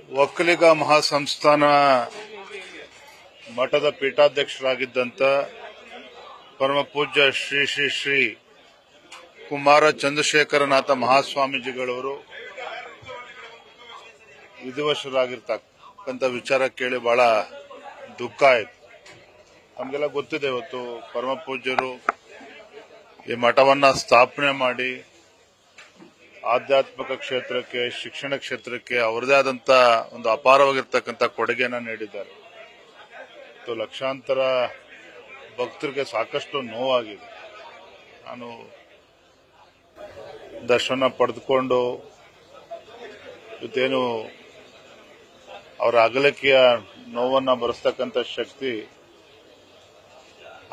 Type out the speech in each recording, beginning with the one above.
ಒಕ್ಕಲಿಗ ಮಹಾಸಂಸ್ಥಾನ ಮಠದ ಪೀಠಾಧ್ಯಕ್ಷರಾಗಿದ್ದಂತ ಪರಮ ಪೂಜ್ಯ ಶ್ರೀ ಶ್ರೀ ಶ್ರೀ ಕುಮಾರ ಚಂದ್ರಶೇಖರನಾಥ ಮಹಾಸ್ವಾಮೀಜಿಗಳವರು ವಿಧಿವಶರಾಗಿರ್ತಕ್ಕಂಥ ವಿಚಾರ ಕೇಳಿ ಬಹಳ ದುಃಖ ಆಯಿತು. ನಮಗೆಲ್ಲ ಗೊತ್ತಿದೆ, ಇವತ್ತು ಪರಮ ಪೂಜ್ಯರು ಈ ಮಠವನ್ನ ಸ್ಥಾಪನೆ ಮಾಡಿ ಆಧ್ಯಾತ್ಮಿಕ ಕ್ಷೇತ್ರಕ್ಕೆ, ಶಿಕ್ಷಣ ಕ್ಷೇತ್ರಕ್ಕೆ ಅವರದೇ ಆದಂತ ಒಂದು ಅಪಾರವಾಗಿರ್ತಕ್ಕಂಥ ಕೊಡುಗೆಯನ್ನು ನೀಡಿದ್ದಾರೆ. ಲಕ್ಷಾಂತರ ಭಕ್ತರಿಗೆ ಸಾಕಷ್ಟು ನೋವಾಗಿದೆ. ನಾನು ದರ್ಶನ ಪಡೆದುಕೊಂಡು ಇವತ್ತೇನು ಅವರ ಅಗಲಿಕೆಯ ನೋವನ್ನ ಭರಿಸ್ತಕ್ಕಂಥ ಶಕ್ತಿ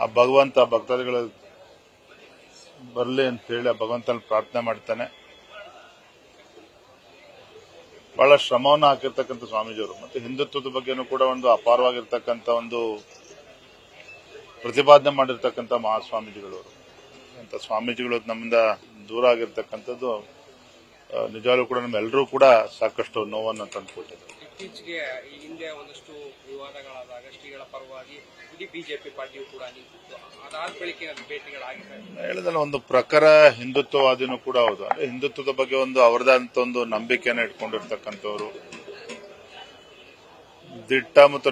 ಆ ಭಗವಂತ ಭಕ್ತಾದಿಗಳ ಬರಲಿ ಅಂತ ಹೇಳಿ ಆ ಭಗವಂತನ ಪ್ರಾರ್ಥನೆ ಮಾಡ್ತಾನೆ. ಬಹಳ ಶ್ರಮವನ್ನು ಹಾಕಿರ್ತಕ್ಕಂಥ ಸ್ವಾಮೀಜಿಯವರು ಮತ್ತೆ ಹಿಂದುತ್ವದ ಬಗ್ಗೆನೂ ಕೂಡ ಒಂದು ಅಪಾರವಾಗಿರ್ತಕ್ಕಂಥ ಒಂದು ಪ್ರತಿಪಾದನೆ ಮಾಡಿರ್ತಕ್ಕಂಥ ಮಹಾಸ್ವಾಮೀಜಿಗಳವರು. ಅಂತ ಸ್ವಾಮೀಜಿಗಳು ನಮ್ಮಿಂದ ದೂರ ಆಗಿರ್ತಕ್ಕಂಥದ್ದು ನಿಜವಾಗ್ಲೂ ಕೂಡ ನಮ್ಮೆಲ್ಲರೂ ಕೂಡ ಸಾಕಷ್ಟು ನೋವನ್ನು ತಂದುಕೊಟ್ಟಿದೆ. ಇತ್ತೀಚೆಗೆ ಈ ಹಿಂದೆ ಒಂದಷ್ಟು ವಿವಾದಗಳಾದಾಗ ಶ್ರೀಗಳ ಪರವಾಗಿ ಇಡೀ ಬಿಜೆಪಿ ಪಾರ್ಟಿಯು ಕೂಡ ನಿಂತಿತ್ತು. ಅದಾದ ಬಳಿಕ ಭೇಟಿಗಳಾಗಿದೆ. ಹೇಳಿದ್ರೆ ಒಂದು ಪ್ರಖರ ಹಿಂದುತ್ವವಾದಿನೂ ಕೂಡ ಹೌದು. ಅಂದ್ರೆ ಹಿಂದುತ್ವದ ಬಗ್ಗೆ ಒಂದು ಅವರದಂತ ಒಂದು ನಂಬಿಕೆಯನ್ನು ಇಟ್ಕೊಂಡಿರ್ತಕ್ಕಂಥವ್ರು, ದಿಟ್ಟ ಮತ್ತು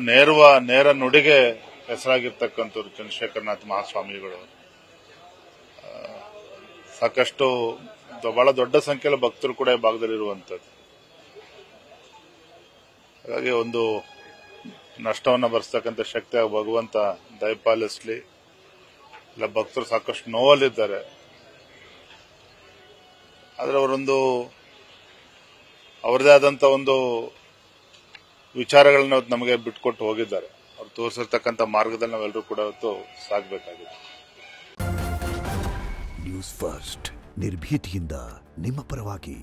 ನೇರ ನುಡಿಗೆ ಹೆಸರಾಗಿರ್ತಕ್ಕಂಥವ್ರು ಚಂದ್ರಶೇಖರನಾಥ ಮಹಾಸ್ವಾಮಿಗಳು. ಸಾಕಷ್ಟು ಬಹಳ ದೊಡ್ಡ ಸಂಖ್ಯೆಯಲ್ಲಿ ಭಕ್ತರು ಕೂಡ ಈ ಭಾಗದಲ್ಲಿರುವಂತದ್ದು. ಹಾಗಾಗಿ ಒಂದು ನಷ್ಟವನ್ನು ಭರಿಸ್ತಕ್ಕಂಥ ಶಕ್ತಿ ಭಗವಂತ ದಯಪಾಲಿಸಲಿ. ಇಲ್ಲ, ಭಕ್ತರು ಸಾಕಷ್ಟು ನೋವಲ್ಲಿದ್ದಾರೆ. ಆದ್ರೆ ಅವರದೇ ಆದಂತ ಒಂದು ವಿಚಾರಗಳನ್ನ ನಮಗೆ ಬಿಟ್ಕೊಟ್ಟು ಹೋಗಿದ್ದಾರೆ. ಅವ್ರು ತೋರಿಸಿರ್ತಕ್ಕಂಥ ಮಾರ್ಗದಲ್ಲಿ ನಾವೆಲ್ಲರೂ ಕೂಡ ಇವತ್ತು ಸಾಗಬೇಕಾಗಿದೆ. ನ್ಯೂಸ್ ಫಸ್ಟ್, ನಿರ್ಭೀತಿಯಿಂದ ನಿಮ್ಮ ಪರವಾಗಿ.